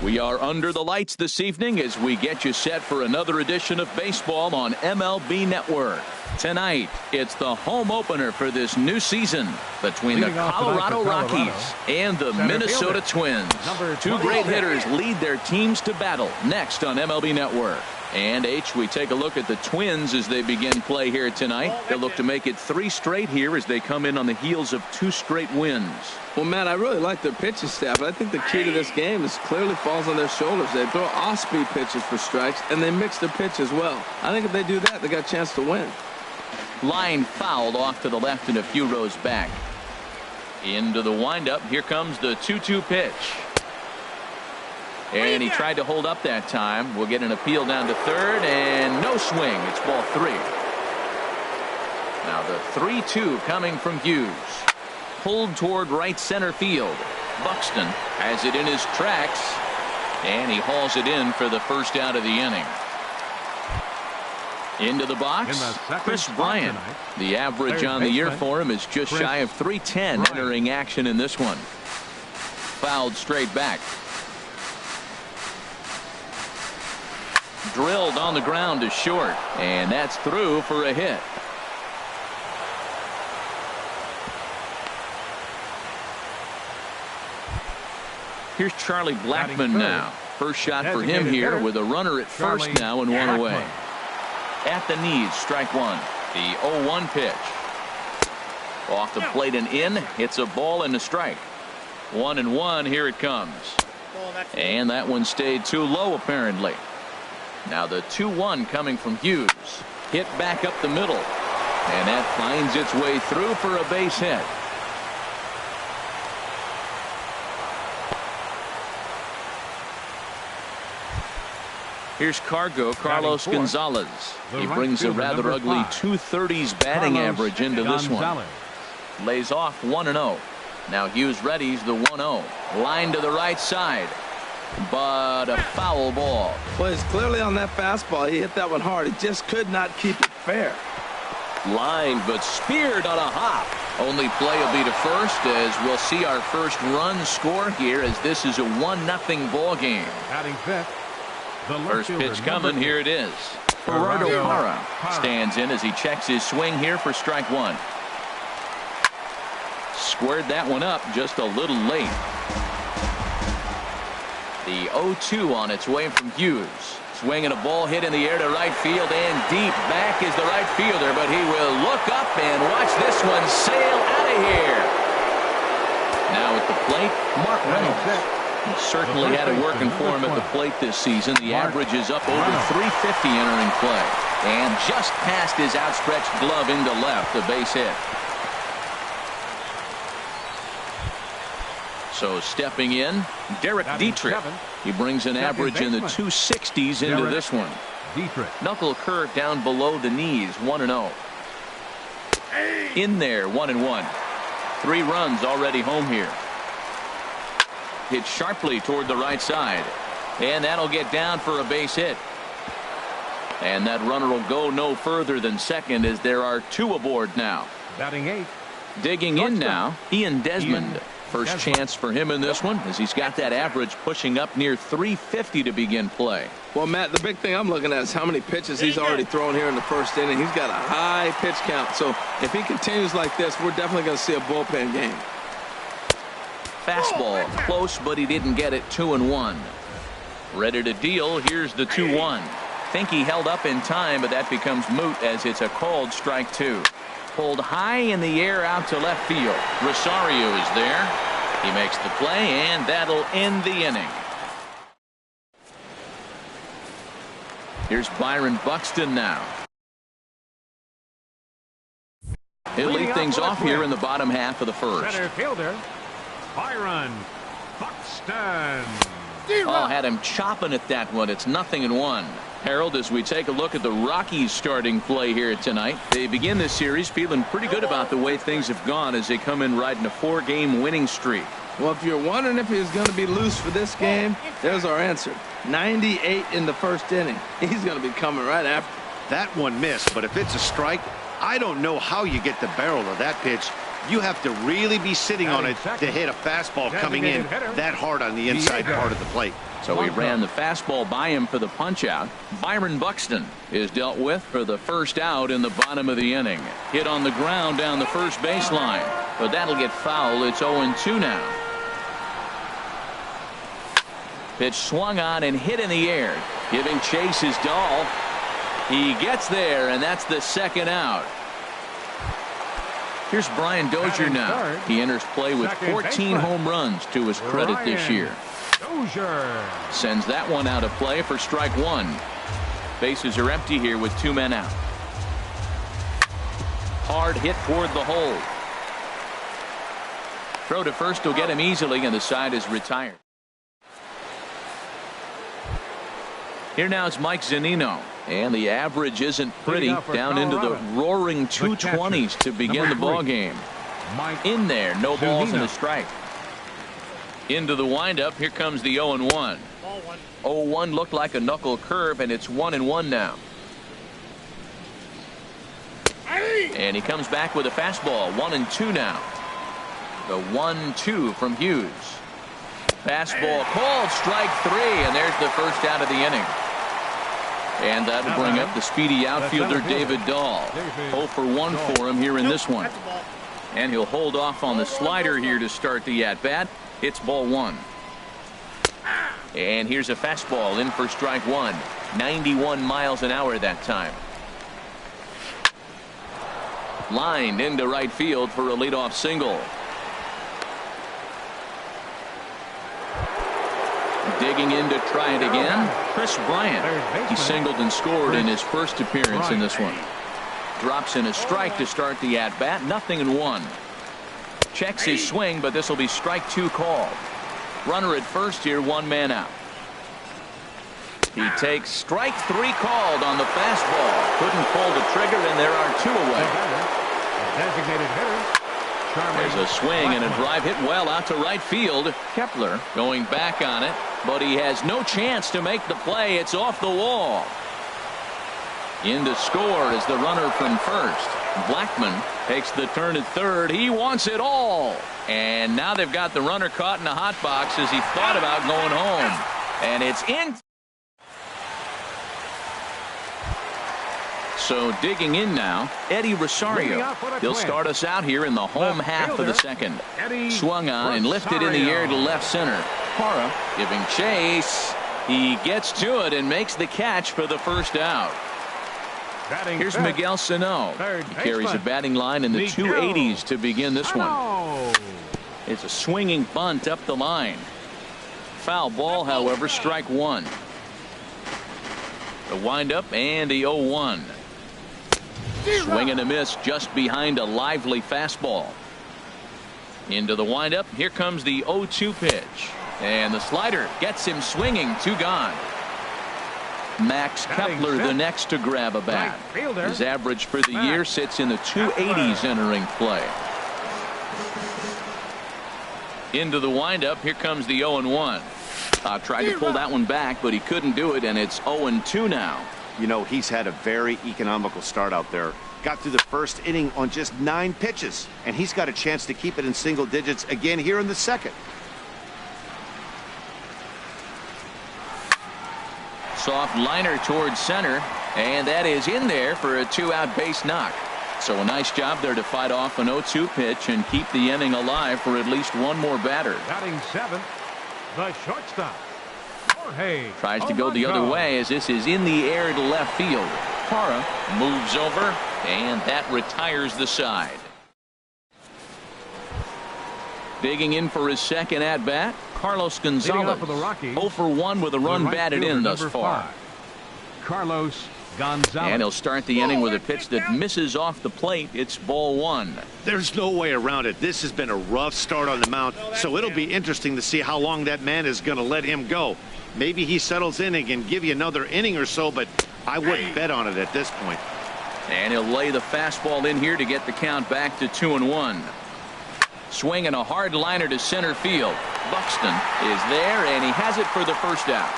We are under the lights this evening as we get you set for another edition of baseball on MLB Network. Tonight, it's the home opener for this new season between the Colorado Rockies and the Minnesota Twins. Two great hitters lead their teams to battle next on MLB Network. And we take a look at the Twins as they begin play here tonight. They'll look to make it 3 straight here as they come in on the heels of 2 straight wins. Well, Matt, I really like their pitching staff, but I think the key to this game is clearly falls on their shoulders. They throw off-speed pitches for strikes, and they mix their pitch as well. I think if they do that, they got a chance to win. Line fouled off to the left and a few rows back. Into the windup. Here comes the 2-2 pitch. And he tried to hold up that time. We'll get an appeal down to third, and no swing. It's ball 3. Now the 3-2 coming from Hughes. Pulled toward right center field. Buxton has it in his tracks, and he hauls it in for the first out of the inning. Into the box, Chris Bryant. The average on the year for him is just shy of 310 entering action in this one. Fouled straight back. Drilled on the ground to short, and that's through for a hit. Here's Charlie Blackmon now. First shot for him here with a runner at first now and 1 away. At the knees, strike 1. The 0-1 pitch. Off the plate and in. It's a ball and a strike. 1-1. Here it comes. And that one stayed too low apparently. Now the 2-1 coming from Hughes. Hit back up the middle. And that finds its way through for a base hit. Here's Carlos Gonzalez. He brings a rather ugly 230s batting average into this one. Lays off 1-0. Now Hughes readies the 1-0. Line to the right side. But a foul ball. Well, it's clearly on that fastball. He hit that one hard. He just could not keep it fair. Line, but speared on a hop. Only play will be to first as we'll see our first run score here as this is a 1-0 ball game. First pitch coming. Here it is. Gerardo Parra stands in as he checks his swing here for strike 1. Squared that one up just a little late. The 0-2 on its way from Hughes. Swinging a ball hit in the air to right field, and deep back is the right fielder, but he will look up and watch this one sail out of here. Now at the plate, Mark Reynolds. He certainly had it working for him at the plate this season. The average is up over 350 entering play. And just past his outstretched glove into left, a base hit. So stepping in, Derek Dietrich. He brings an average in the 260s into this one. Knuckle curve down below the knees, 1-0. In there, 1-1. 3 runs already home here. Hit sharply toward the right side. And that'll get down for a base hit. And that runner will go no further than second as there are 2 aboard now. Batting 8. Digging in now, Ian Desmond. First chance for him in this one as he's got that average pushing up near 350 to begin play. Well, Matt, the big thing I'm looking at is how many pitches he's already thrown here in the first inning. He's got a high pitch count. So if he continues like this, we're definitely going to see a bullpen game. Fastball close, but he didn't get it. 2-1. Ready to deal. Here's the 2-1. Think he held up in time, but that becomes moot as it's a called strike 2. Pulled high in the air out to left field. Rosario is there. He makes the play, and that'll end the inning. Here's Byron Buxton now. He'll lead things off here in the bottom half of the first. Center fielder, Byron Buxton. Oh, had him chopping at that one. It's 0-1. Harold, as we take a look at the Rockies starting play here tonight, they begin this series feeling pretty good about the way things have gone as they come in riding a 4-game winning streak. Well, if you're wondering if he's going to be loose for this game, there's our answer. 98 in the first inning. He's going to be coming right after. That one missed, but if it's a strike, I don't know how you get the barrel of that pitch. You have to really be sitting on it to hit a fastball coming in that hard on the inside part of the plate. So he ran the fastball by him for the punch out. Byron Buxton is dealt with for the first out in the bottom of the inning. Hit on the ground down the first baseline, but that'll get foul. It's 0-2 now. Pitch swung on and hit in the air. Giving chase is Dahl. He gets there, and that's the second out. Here's Brian Dozier now. He enters play with 14 home runs to his credit this year. Sends that one out of play for strike one. Bases are empty here with 2 men out. Hard hit toward the hole. Throw to first will get him easily, and the side is retired. Here now is Mike Zunino, and the average isn't pretty, down into the roaring 220s to begin the ball game. In there, no balls and a strike. Into the windup, here comes the 0-1. 0-1 looked like a knuckle curve, and it's 1-1 now. And he comes back with a fastball. 1-2 now. The 1-2 from Hughes. Fastball called, strike 3, and there's the first out of the inning. And that'll bring up the speedy outfielder David Dahl. 0 for 1 for him here in this one. And he'll hold off on the slider here to start the at-bat. It's ball 1. And here's a fastball in for strike 1. 91 miles an hour that time. Lined into right field for a leadoff single. Digging in to try it again, Chris Bryant. He singled and scored in his first appearance in this one. Drops in a strike to start the at-bat. 0-1. Checks his swing, but this will be strike 2 called. Runner at first here, 1 man out. He takes strike 3 called on the fastball. Couldn't pull the trigger, and there are 2 away. Designated hitter. There's a swing and a drive hit well out to right field. Kepler going back on it, but he has no chance to make the play. It's off the wall. In to score is the runner from first. Blackman takes the turn at third. He wants it all. And now they've got the runner caught in the hot box as he thought about going home. And it's in. So digging in now, Eddie Rosario. He'll start us out here in the home half of the second. Swung on and lifted in the air to left center. Parra giving chase. He gets to it and makes the catch for the first out. Here's Miguel Sano. He carries a batting line in the 280s to begin this one. It's a swinging bunt up the line. Foul ball, however, strike 1. The windup and the 0-1. Swing and a miss just behind a lively fastball. Into the windup. Here comes the 0-2 pitch. And the slider gets him swinging. 2 gone. Max Kepler the next to grab a bat. His average for the year sits in the 280s entering play. Into the windup. Here comes the 0-1. Tried to pull that one back, but he couldn't do it, and it's 0-2 now. You know, he's had a very economical start out there. Got through the first inning on just 9 pitches, and he's got a chance to keep it in single digits again here in the second. Soft liner towards center, and that is in there for a 2-out base knock. So a nice job there to fight off an 0-2 pitch and keep the inning alive for at least one more batter. Batting 7th, the shortstop. Tries to go the other way as this is in the air to left field. Parra moves over, and that retires the side. Digging in for his second at bat, Carlos Gonzalez. 0 for 1 with a run batted in thus far. Carlos Gonzalez. And he'll start the inning with a pitch that misses off the plate. It's ball 1. There's no way around it. This has been a rough start on the mound, so it'll be interesting to see how long that man is going to let him go. Maybe he settles in and can give you another inning or so, but I wouldn't bet on it at this point. And he'll lay the fastball in here to get the count back to 2-1. Swinging a hard liner to center field. Buxton is there, and he has it for the first out.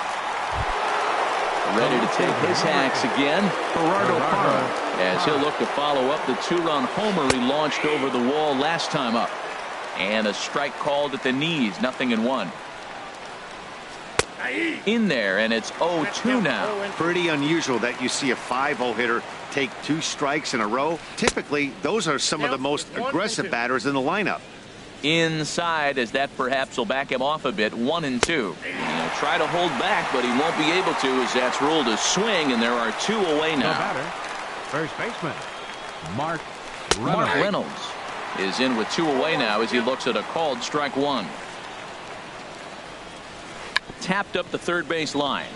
Ready to take his hacks again, Gerardo Parra, as he'll look to follow up the 2-run homer he launched over the wall last time up. And a strike called at the knees, 0-1. in there, and it's 0-2 now. Pretty unusual that you see a 5-0 hitter take 2 strikes in a row. Typically, those are some of the most aggressive batters in the lineup. Inside, as that perhaps will back him off a bit. 1-2. He'll try to hold back, but he won't be able to, as that's ruled a swing, and there are 2 away The now. batter, first baseman, Mark Mark Reynolds. Reynolds is in with 2 away now as he looks at a called strike 1. Tapped up the third base line.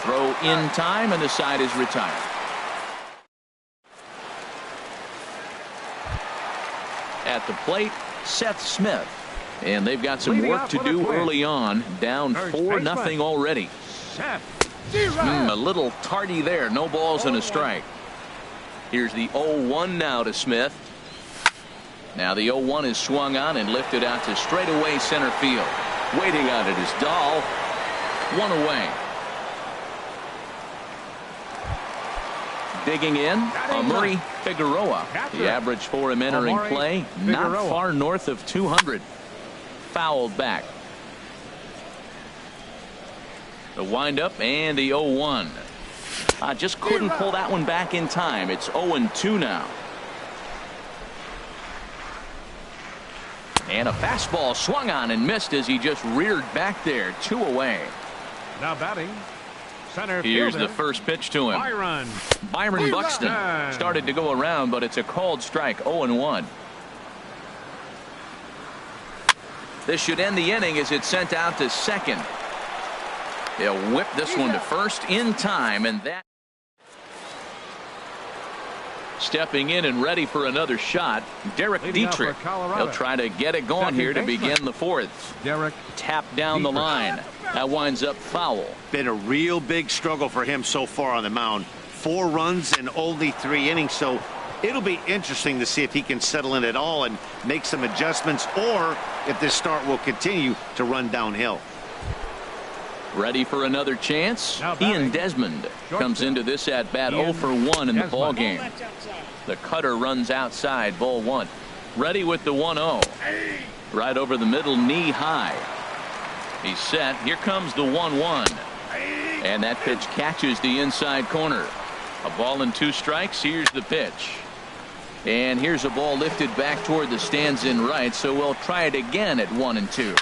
Throw in time, and the side is retired. At the plate, Seth Smith. And they've got some Leading work off to with a do twin. early on. Down First 4-0 baseman. already. Seth. A little tardy there. No balls and a strike. Here's the 0-1 now to Smith. Now the 0-1 is swung on and lifted out to straightaway center field. Waiting on it is Dahl. 1 away. Digging in, Amuri Figueroa. The average for him entering Amuri play, not Figueroa. far north of 200. Fouled back. The windup and the 0-1. Just couldn't pull that one back in time. It's 0-2 now. And a fastball swung on and missed as he just reared back there. 2 away. Now batting, center Here's fielder, the first pitch to him. Byron Buxton started to go around, but it's a called strike. 0-1. This should end the inning as it's sent out to second. They'll whip this one to first in time, and that. Stepping in and ready for another shot, Derek Leading off Dietrich. for Colorado. He'll try to get it going Second here to baseman. begin the 4th. Derek Tap down the Dietrich. line. That winds up foul. Been a real big struggle for him so far on the mound. 4 runs in only 3 innings, so it'll be interesting to see if he can settle in at all and make some adjustments, or if this start will continue to run downhill. Ready for another chance. Now batting. Ian Desmond comes into this at bat Ian 0 for 1 in the Desmond. ball game. The cutter runs outside, ball 1. Ready with the 1-0. Right over the middle, knee high. He's set. Here comes the 1-1. And that pitch catches the inside corner. A ball and 2 strikes. Here's the pitch. And here's a ball lifted back toward the stands in right, so we'll try it again at 1-2.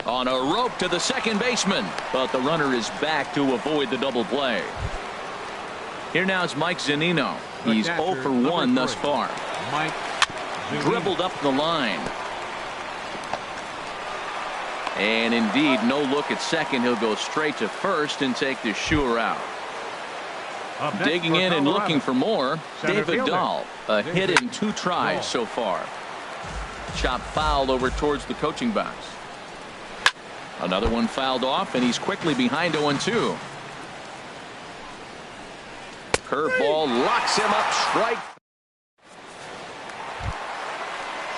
On a rope to the second baseman, but the runner is back to avoid the double play. Here now is Mike Zunino. He's 0 for 1 thus far. Mike Dribbled up the line. And indeed, no look at second. He'll go straight to first and take the sure out. Up next Digging for in and Colorado. looking for more, Center David fielder. Dahl. A hit in 2 tries Dahl. so far. Chop fouled over towards the coaching box. Another one fouled off, and he's quickly behind 0-2. Curveball locks him up. Strike.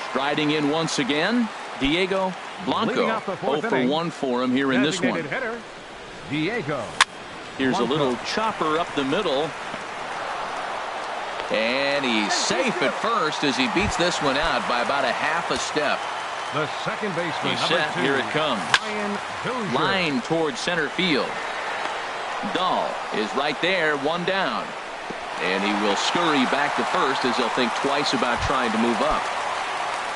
Striding in once again, Diego Blanco. Leading off the 0 4th for inning. 1 for him here in this one. Designated hitter, Diego. Here's a Blanco. little chopper up the middle. And he's safe at first as he beats this one out by about a half a step. The second baseman, He's number set. 2, Here it comes. Ryan Dozier. Line towards center field. Dahl is right there, 1 down. And he will scurry back to first as he'll think twice about trying to move up.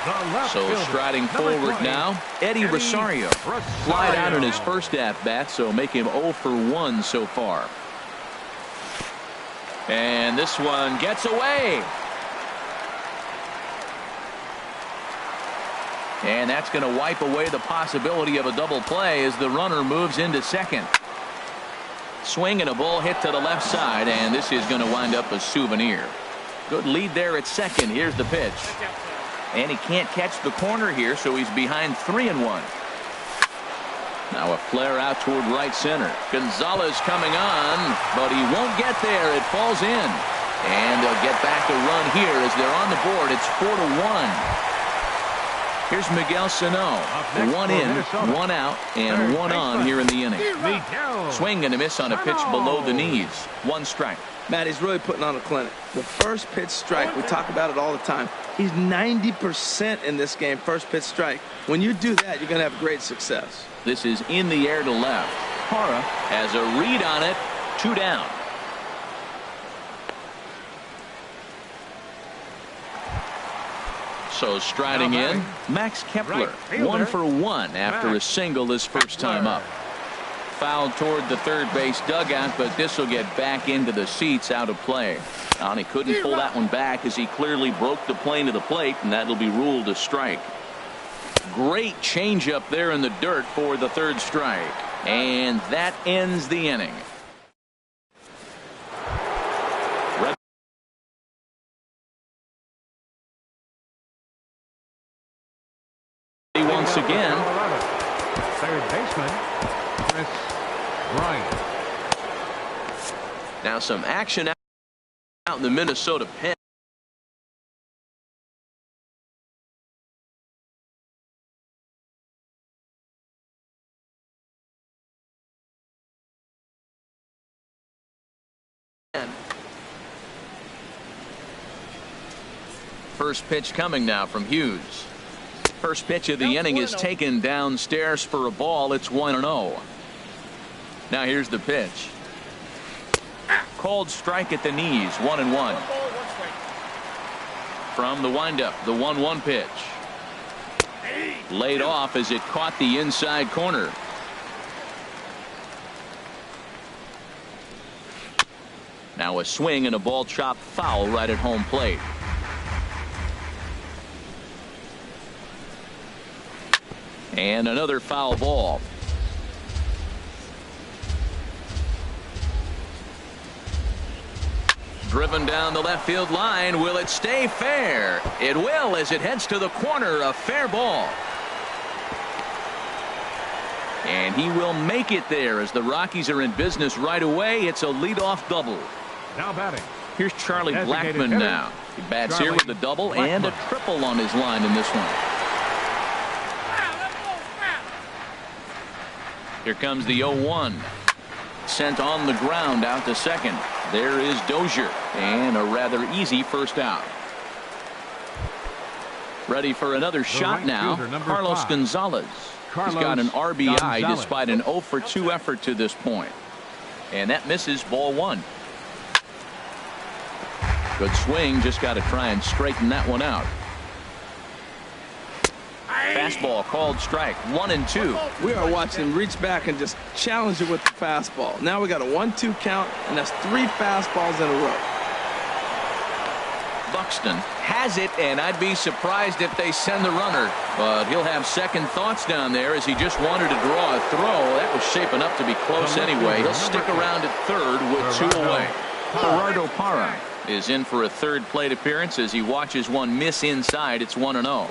The left So fielder, striding number forward 20, now, Eddie Rosario. Flied out in his first at bat, so make him 0 for 1 so far. And this one gets away. And that's going to wipe away the possibility of a double play as the runner moves into second. Swing and a ball hit to the left side, and this is going to wind up a souvenir. Good lead there at second. Here's the pitch. And he can't catch the corner here, so he's behind 3-1. Now a flare out toward right center. Gonzalez coming on, but he won't get there. It falls in. And they'll get back a run here as they're on the board. It's 4-1. Here's Miguel Sano. One in, one out, and one on here in the inning. Swing and a miss on a pitch below the knees. One strike. Matt, he's really putting on a clinic. The first pitch strike, we talk about it all the time. He's 90% in this game, first pitch strike. When you do that, you're going to have great success. This is in the air to left. Parra has a read on it. 2 down. So striding in, Max Kepler, 1 for 1 after a single his first time up. Fouled toward the third base dugout, but this will get back into the seats, out of play. And he couldn't pull that one back as he clearly broke the plane to the plate, and that'll be ruled a strike. Great changeup there in the dirt for the third strike. And that ends the inning. Once again. Third baseman, Chris Bryant. Now some action out in the Minnesota pen. First pitch coming now from Hughes. First pitch of the inning is taken downstairs for a ball. It's 1-0. Now here's the pitch. Called strike at the knees. 1-1. From the windup, the 1-1 pitch. Laid off as it caught the inside corner. Now a swing and a ball chopped foul right at home plate. And another foul ball. Driven down the left field line. Will it stay fair? It will, as it heads to the corner. A fair ball. And he will make it there as the Rockies are in business right away. It's a leadoff double. Now batting. Here's Charlie Blackmon now. He bats here with a double and a triple on his line in this one. Here comes the 0-1. Sent on the ground out to second. There is Dozier, and a rather easy first out. Ready for another shot now. Carlos Gonzalez. He's got an RBI despite an 0 for 2 effort to this point. And that misses, ball 1. Good swing, just got to try and straighten that one out. Fastball called strike. 1-2. We are watching him reach back and just challenge it with the fastball. Now we got a 1-2 count, and that's 3 fastballs in a row. Buxton has it, and I'd be surprised if they send the runner, but he'll have second thoughts down there as he just wanted to draw a throw. That was shaping up to be close anyway. He'll stick around at third with 2 away. Gerardo Parra is in for a third plate appearance as he watches one miss inside. It's 1-0.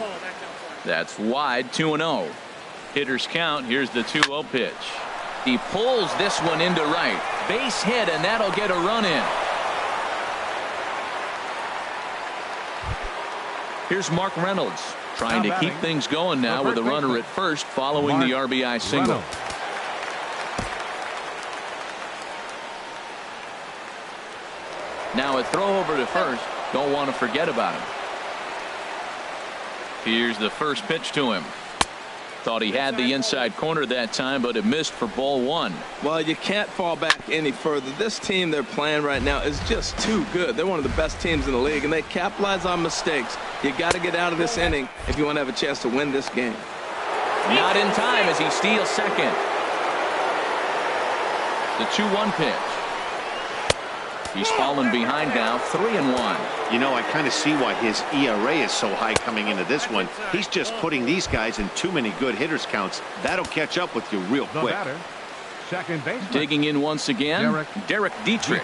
That's wide. 2-0. Hitters count. Here's the 2-0 pitch. He pulls this one into right. Base hit, and that'll get a run in. Here's Mark Reynolds trying to keep things going now with a runner at first following the RBI single. Now a throw over to first. Don't want to forget about him. Here's the first pitch to him. Thought he had the inside corner that time, but it missed for ball 1. Well, you can't fall back any further. This team they're playing right now is just too good. They're one of the best teams in the league, and they capitalize on mistakes. You got to get out of this inning if you want to have a chance to win this game. Not in time as he steals second. The 2-1 pitch. He's fallen behind now, 3-1. You know, I kind of see why his ERA is so high coming into this one. He's just putting these guys in too many good hitters counts. That'll catch up with you real quick. Second base. Digging in once again, Derek Dietrich.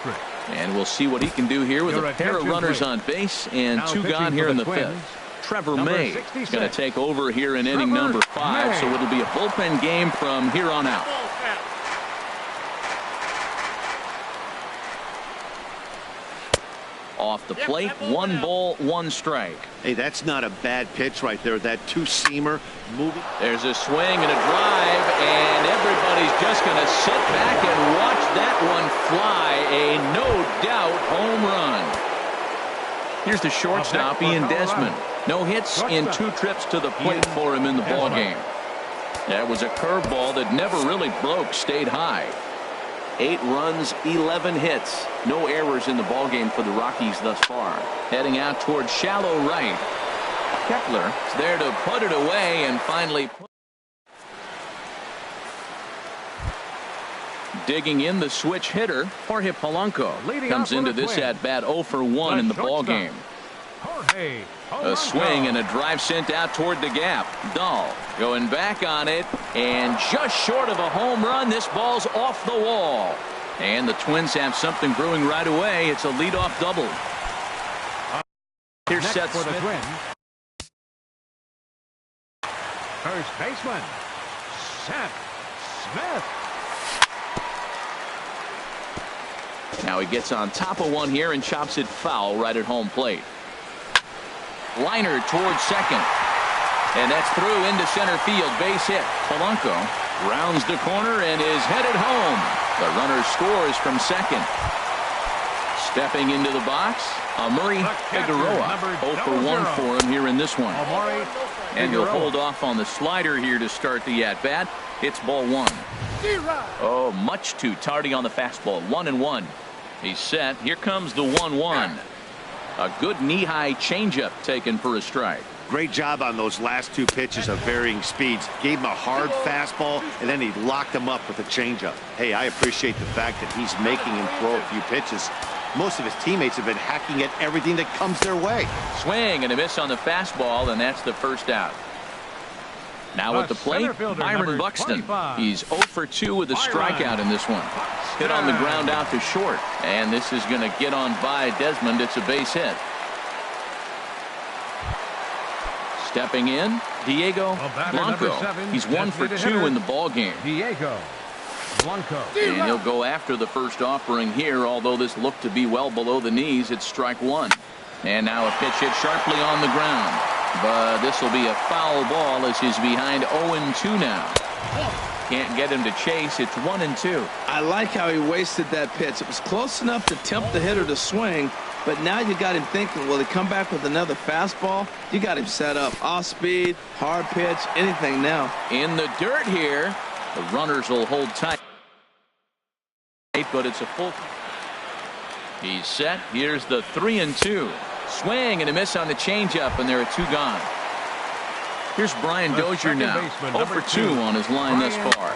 And we'll see what he can do here with a pair of runners on base and 2 gone here in the 5th. Trevor May is going to take over here in inning number 5, so it'll be a bullpen game from here on out. Off the plate, 1 ball, 1 strike. Hey, that's not a bad pitch right there. That two-seamer moving. There's a swing and a drive, and everybody's just going to sit back and watch that one fly. A no-doubt home run. Here's the shortstop, Ian Desmond. No hits in 2 trips to the plate for him in the ballgame. That was a curveball that never really broke, stayed high. 8 runs, 11 hits. No errors in the ballgame for the Rockies thus far. Heading out towards shallow right. Kepler is there to put it away and finally digging in the switch hitter. Jorge Polanco comes into this at bat 0 for 1 in the ballgame. A swing and a drive sent out toward the gap. Dahl going back on it, and just short of a home run. This ball's off the wall, and the Twins have something brewing right away. It's a leadoff double. Here's Seth for the Smith. Twins. First baseman, Seth Smith. Now he gets on top of one here and chops it foul right at home plate. Liner towards second, and that's through into center field. Base hit. Polanco rounds the corner and is headed home. The runner scores from second. Stepping into the box, Amuri Figueroa. 0 for 1 for him here in this one. And he'll hold off on the slider here to start the at-bat. It's ball 1. Oh, much too tardy on the fastball. 1-1. He's set. Here comes the 1-1. A good knee-high changeup taken for a strike. Great job on those last 2 pitches of varying speeds. Gave him a hard fastball, and then he locked him up with a changeup. Hey, I appreciate the fact that he's making him throw a few pitches. Most of his teammates have been hacking at everything that comes their way. Swing and a miss on the fastball, and that's the first out. Now at the plate, Byron Buxton. 25. He's 0 for 2 with a strikeout in this one. Hit on the ground out to short, and this is going to get on by Desmond. It's a base hit. Stepping in, Diego Blanco. He's 1 for 2 in the ball game. Diego Blanco. And he'll go after the first offering here, although this looked to be well below the knees. It's strike 1. And now a pitch hit sharply on the ground. But this will be a foul ball as he's behind 0-2 now. Can't get him to chase. It's 1-2. I like how he wasted that pitch. It was close enough to tempt the hitter to swing, but now you got him thinking, will he come back with another fastball? You got him set up. Off speed, hard pitch, anything now. In the dirt here. The runners will hold tight. But it's a full. He's set. Here's the 3-2. Swing and a miss on the changeup, and there are 2 gone. Here's Brian Dozier now. 0 for 2 on his line thus far.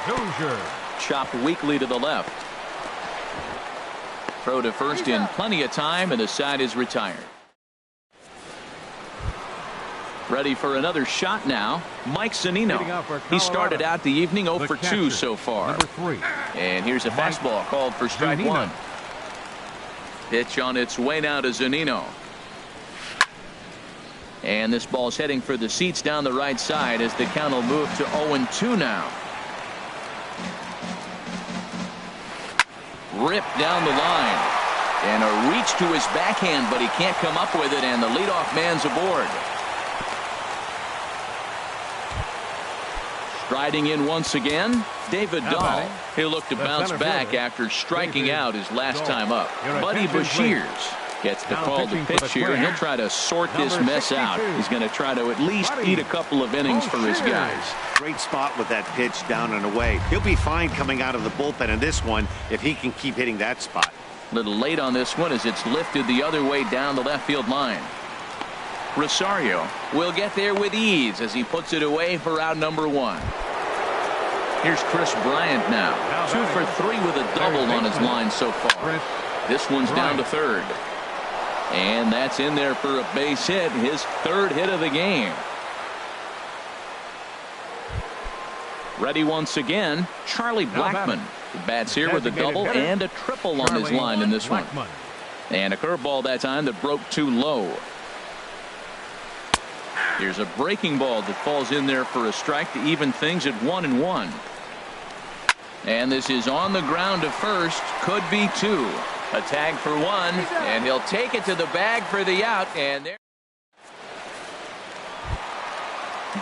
Chopped weakly to the left. Throw to first in plenty of time, and the side is retired. Ready for another shot now. Mike Zunino. He started out the evening 0 for 2 so far. And here's a fastball called for strike 1. Pitch on its way now to Zunino. And this ball's heading for the seats down the right side as the count will move to 0-2 now. Ripped down the line. And a reach to his backhand, but he can't come up with it, and the leadoff man's aboard. Striding in once again, David Dahl. He'll look to bounce back after striking out his last time up. Buddy Bashirs gets the call to pitch here, and he'll try to sort this mess out. He's going to try to at least eat a couple of innings for his guys. Great spot with that pitch down and away. He'll be fine coming out of the bullpen in this one if he can keep hitting that spot. Little late on this one as it's lifted the other way down the left field line. Rosario will get there with ease as he puts it away for out number 1. Here's Chris Bryant now. 2 for 3 with a double on his line so far. This one's down to third. And that's in there for a base hit, his 3rd hit of the game. Ready once again, Charlie Blackmon. He bats here with a double and a triple on his line in this one. And a curveball that time that broke too low. Here's a breaking ball that falls in there for a strike to even things at 1-1. And this is on the ground to first. Could be 2. A tag for one, and he'll take it to the bag for the out, and there.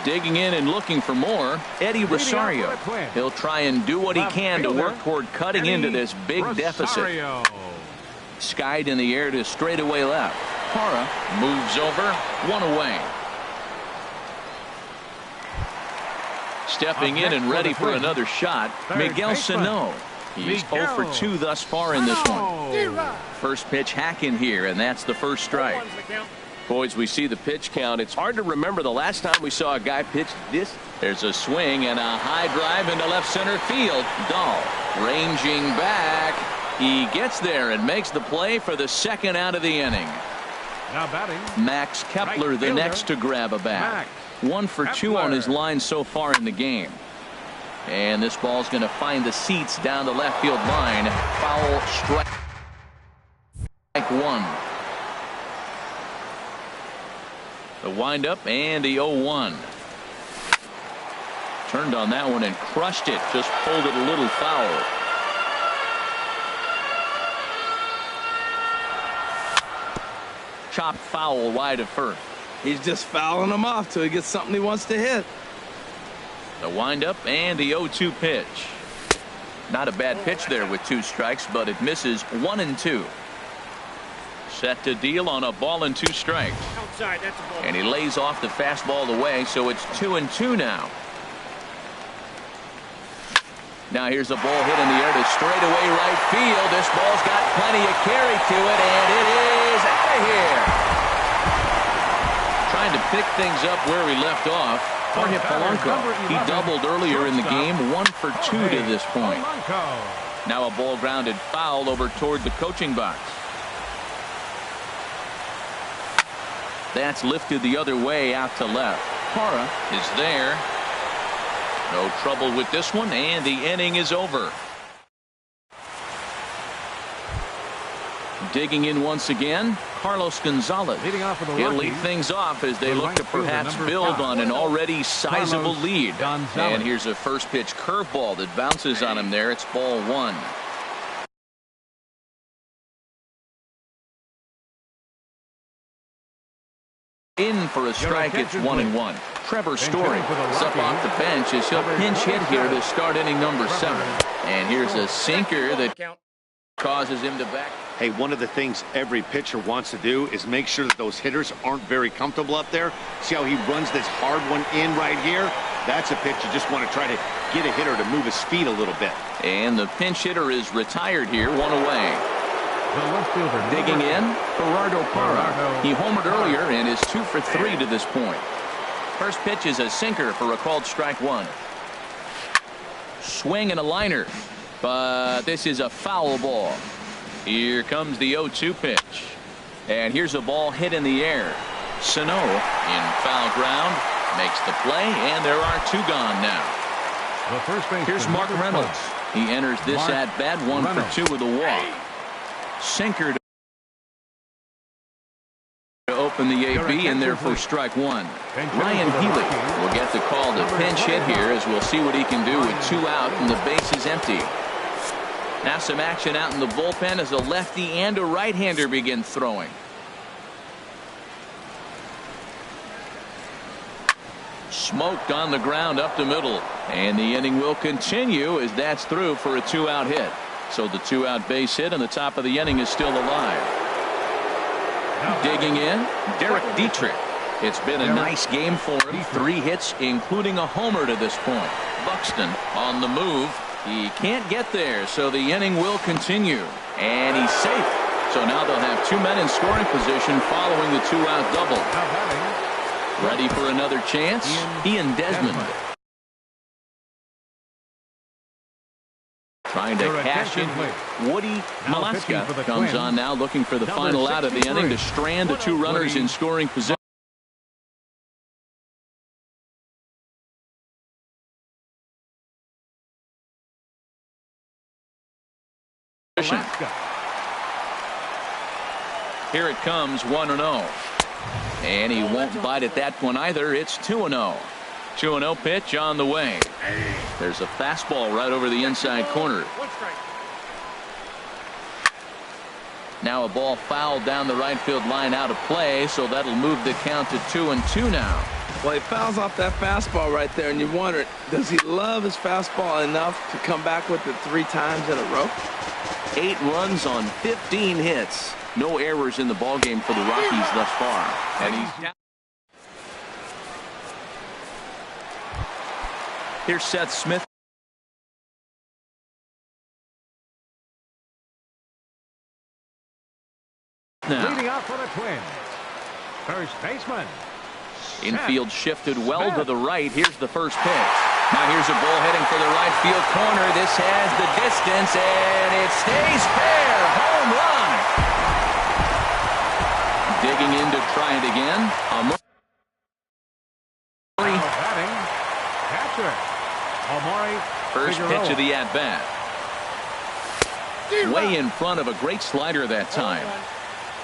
Digging in and looking for more, Eddie Rosario. He'll try and do what he can to work toward cutting into this big deficit. Skied in the air to straightaway left. Parra moves over, one away. Stepping in and ready for another shot, Miguel Sano. He's 0 for 2 thus far in this one. First pitch hacking here, and that's the first strike. Boys, we see the pitch count. It's hard to remember the last time we saw a guy pitch this. There's a swing and a high drive into left center field. Dahl ranging back. He gets there and makes the play for the second out of the inning. Now batting, Max Kepler, the next to grab a bat. 1 for 2 on his line so far in the game. And this ball's going to find the seats down the left field line. Foul, strike one. The windup and the 0-1. Turned on that one and crushed it. Just pulled it a little foul. Chopped foul wide of first. He's just fouling him off till he gets something he wants to hit. The windup and the 0-2 pitch. Not a bad pitch there with 2 strikes, but it misses 1 and 2. Set to deal on a ball and 2 strikes. Outside, that's a ball. And he lays off the fastball away, so it's 2 and 2 now. Now here's a ball hit in the air to straightaway right field. This ball's got plenty of carry to it, and it is out of here. Trying to pick things up where we left off. Jorge Polanco. He doubled earlier in the game, 1 for 2 to this point. Now a ball grounded foul over toward the coaching box. That's lifted the other way out to left. Parra is there. No trouble with this one, and the inning is over. Digging in once again, Carlos Gonzalez. He'll lead things off as they look to perhaps build on an already sizable lead. And here's a first pitch curveball that bounces on him there. It's ball 1. In for a strike, it's 1-1. Trevor Story is up off the bench as he'll pinch hit here to start inning number 7. And here's a sinker that causes him to back. Hey, one of the things every pitcher wants to do is make sure that those hitters aren't very comfortable up there. See how he runs this hard one in right here? That's a pitch you just want to try to get a hitter to move his feet a little bit. And the pinch hitter is retired here, 1 away. Digging in, Gerardo Parra. He homered earlier and is 2 for 3 to this point. First pitch is a sinker for a called strike 1. Swing and a liner, but this is a foul ball. Here comes the 0-2 pitch. And here's a ball hit in the air. Sano in foul ground makes the play, and there are 2 gone now. Here's Mark Reynolds. He enters this at bat 1 for 2 with a walk. Sinker to open the AB, and therefore strike 1. Ryan Healy will get the call to pinch hit here as we'll see what he can do with 2 out and the base is empty. Now some action out in the bullpen as a lefty and a right-hander begin throwing. Smoked on the ground up the middle, and the inning will continue as that's through for a 2-out hit. So the 2-out base hit and the top of the inning is still alive. Digging in, Derek Dietrich. It's been a nice game for him. 3 hits, including a homer to this point. Buxton on the move. He can't get there, so the inning will continue. And he's safe. So now they'll have 2 men in scoring position following the 2-out double. Ready for another chance? Ian Desmond. Trying to cash in. Woody Malaska comes on now looking for the final out of the inning to strand the 2 runners in scoring position. Here it comes, 1-0. And he won't bite at that one either. It's 2-0. 2-0 pitch on the way. There's a fastball right over the inside corner. Now a ball fouled down the right field line out of play, so that'll move the count to 2-2 now. Well, he fouls off that fastball right there, and you wonder, does he love his fastball enough to come back with it 3 times in a row? 8 runs on 15 hits. No errors in the ballgame for the Rockies thus far. And he's down. Here's Seth Smith. Now. Leading off for the Twins, first baseman. Infield shifted well to the right. Here's the first pitch. Now here's a ball heading for the right field corner. This has the distance, and it stays fair. Home run. Digging in to try it again. Batting, catcher. Amari. First pitch of the at-bat. Way in front of a great slider that time.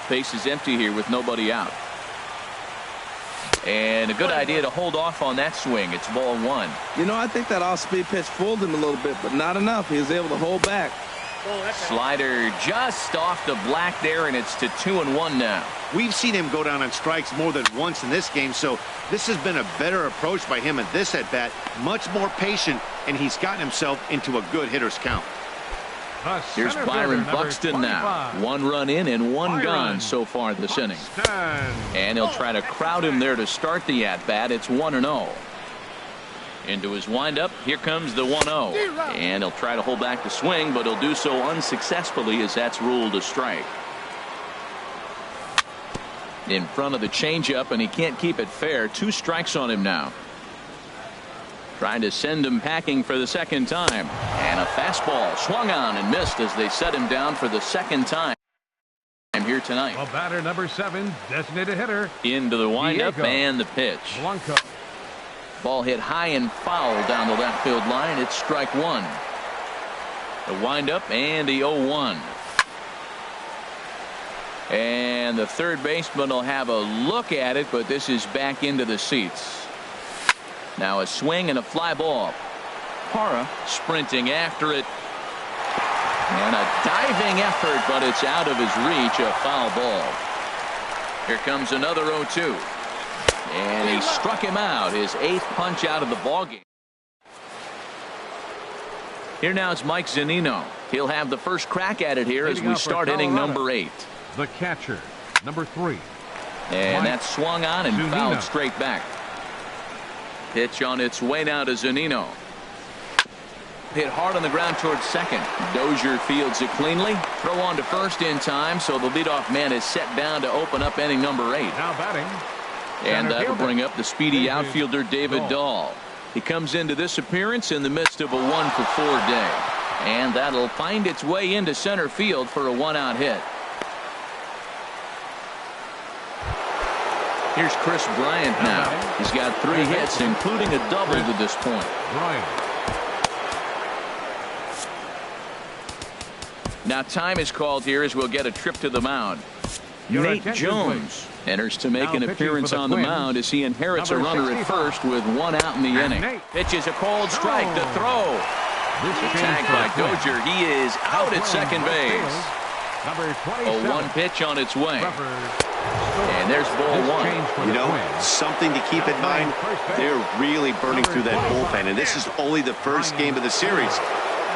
Base is empty here with nobody out. And a good idea to hold off on that swing. It's ball 1. You know, I think that off-speed pitch fooled him a little bit, but not enough. He was able to hold back. Slider just off the black there, and it's to 2-1 now. We've seen him go down on strikes more than once in this game, so this has been a better approach by him at this at-bat. Much more patient, and he's gotten himself into a good hitter's count. Here's Byron Buxton now. 1 run in and 1 gone so far this inning. And he'll try to crowd him there to start the at-bat. It's 1-0. Into his windup. Here comes the 1-0. And he'll try to hold back the swing, but he'll do so unsuccessfully as that's ruled a strike. In front of the changeup, and he can't keep it fair. 2 strikes on him now. Trying to send him packing for the second time. And a fastball swung on and missed as they set him down for the second time here tonight. Well, batter number 7, designated hitter. Into the windup and the pitch. Blanco. Ball hit high and foul down the left field line. It's strike 1. The windup and the 0-1. And the third baseman will have a look at it, but this is back into the seats. Now a swing and a fly ball. Parra sprinting after it. And a diving effort, but it's out of his reach. A foul ball. Here comes another 0-2. And he struck him out. His 8th punch out of the ballgame. Here now is Mike Zunino. He'll have the first crack at it here as we start inning number 8. The catcher, number 3. And that's swung on and fouled straight back. Pitch on its way now to Zunino. Hit hard on the ground towards second. Dozier fields it cleanly. Throw on to first in time, so the leadoff man is set down to open up inning number 8. Now batting. And that'll bring up the speedy outfielder David Dahl. He comes into this appearance in the midst of a 1-for-4 day. And that'll find its way into center field for a 1-out hit. Here's Chris Bryant now. He's got 3 hits, including a double to this point. Now time is called here as we'll get a trip to the mound. Nate Jones enters to make an appearance on the mound as he inherits a runner at first with 1 out in the inning. Pitches a cold strike to throw. Tagged by Dozier. He is out at second base. A 1 pitch on its way. And there's ball 1. You know, something to keep in mind, they're really burning through that bullpen, and this is only the first game of the series.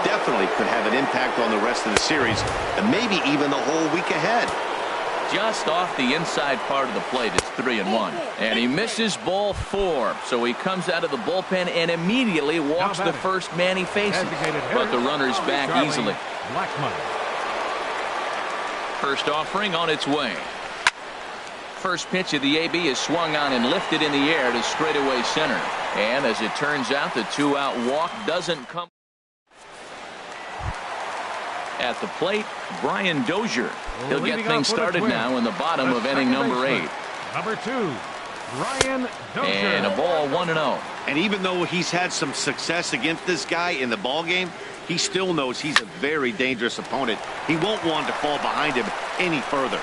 Definitely could have an impact on the rest of the series, and maybe even the whole week ahead. Just off the inside part of the plate. It's 3-1. And he misses ball 4. So he comes out of the bullpen and immediately walks the first man he faces. But the runner's back easily. First offering on its way. First pitch of the AB is swung on and lifted in the air to straightaway center. And as it turns out, the 2-out walk doesn't come. At the plate, Brian Dozier. He'll get things started now in the bottom of inning number 8. Number 2, Brian Dozier. And a ball 1-0. And even though he's had some success against this guy in the ball game, he still knows he's a very dangerous opponent. He won't want to fall behind him any further.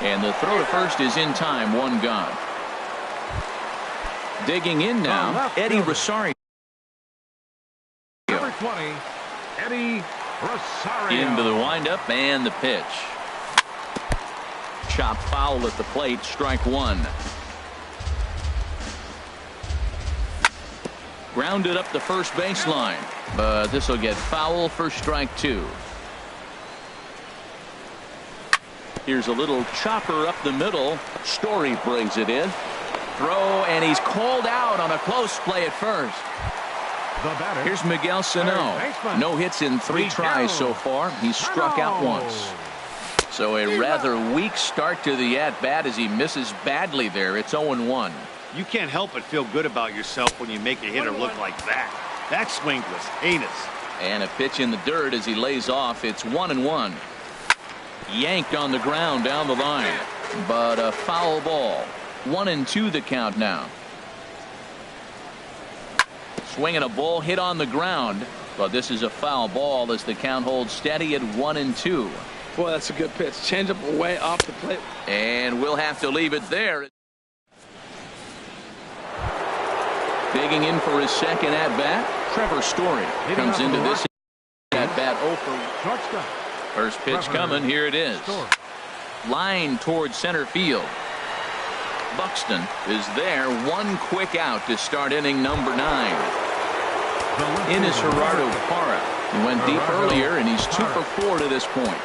And the throw to first is in time. 1 gone. Digging in now, Eddie Rosario. Number 20, Eddie Rosario. Into the windup and the pitch. chop foul at the plate. Strike one. Grounded up the first baseline, but this will get foul for strike two. Here's a little chopper up the middle. Story brings it in. Throw, and he's called out on a close play at first. Here's Miguel Sano. No hits in 3 tries so far. He's struck out once. So a rather weak start to the at-bat as he misses badly there. It's 0-1. You can't help but feel good about yourself when you make a hitter look like that. That swing was heinous. And a pitch in the dirt as he lays off. It's 1-1. Yanked on the ground down the line, but a foul ball. 1-2 the count now. Swinging a ball hit on the ground, but this is a foul ball as the count holds steady at 1-2. Boy, that's a good pitch. Change up away off the plate. And we'll have to leave it there. Digging in for his second at-bat, Trevor Story comes into this at-bat 0 for Shortstop. First pitch coming. Here it is. Line towards center field. Buxton is there. One quick out to start inning number 9. In is Gerardo Parra. He went deep earlier, and he's 2 for 4 to this point.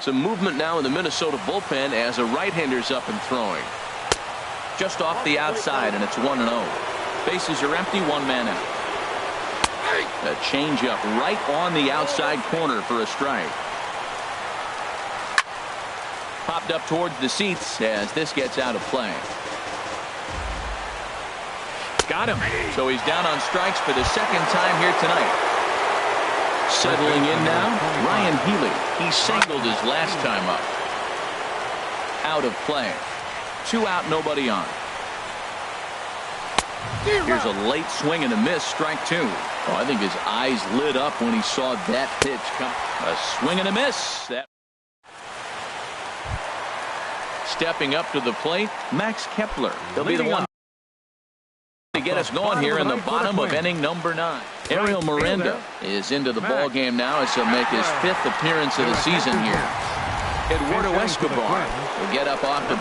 Some movement now in the Minnesota bullpen as a right-hander's up and throwing. Just off the outside, and it's 1-0. Bases are empty, 1 man out. A changeup right on the outside corner for a strike. Popped up towards the seats as this gets out of play. Got him. So he's down on strikes for the second time here tonight. Settling in now, Ryan Healy. He singled his last time up. Out of play. 2 out, nobody on. Here's a late swing and a miss, strike 2. Oh, I think his eyes lit up when he saw that pitch come. A swing and a miss. That. Stepping up to the plate, Max Kepler. He'll be the one to get us going here in the bottom of inning number 9. Ariel Miranda is into the ball game now as he'll make his 5th appearance of the season here. Eduardo Escobar will get up off the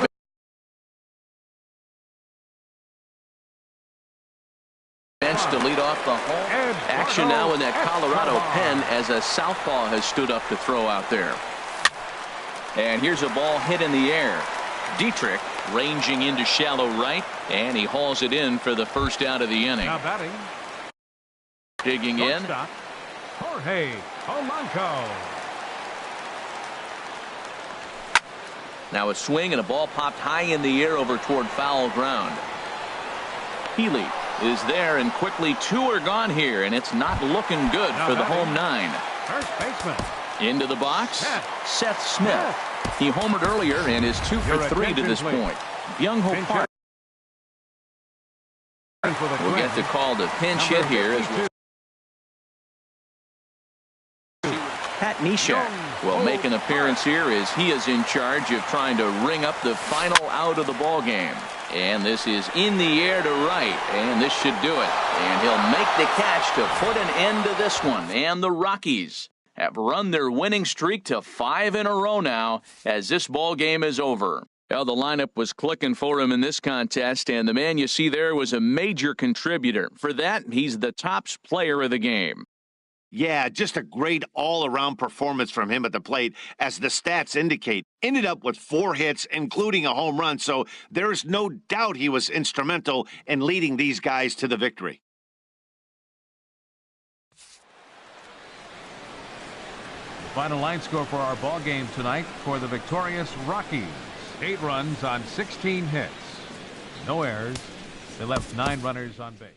bench to lead off the home. Action now in that Colorado pen as a southpaw has stood up to throw out there. And here's a ball hit in the air. Dietrich ranging into shallow right, and he hauls it in for the first out of the inning. Now batting. Digging in. Jorge Polanco. Now a swing and a ball popped high in the air over toward foul ground. Healy is there, and quickly 2 are gone here, and it's not looking good for the home 9. First baseman. Into the box, Seth Smith. He homered earlier and is 2 for 3 to this point. Byung-Ho Park will get the call to pinch hit here. Pat Neshek will make an appearance here as he is in charge of trying to ring up the final out of the ball game. And this is in the air to right, and this should do it. And he'll make the catch to put an end to this one. And the Rockies have run their winning streak to 5 in a row now as this ball game is over. Well, the lineup was clicking for him in this contest, and the man you see there was a major contributor. For that, he's the top player of the game. Yeah, just a great all-around performance from him at the plate, as the stats indicate. Ended up with 4 hits, including a home run, so there's no doubt he was instrumental in leading these guys to the victory. Final line score for our ball game tonight for the victorious Rockies. 8 runs on 16 hits. No errors. They left 9 runners on base.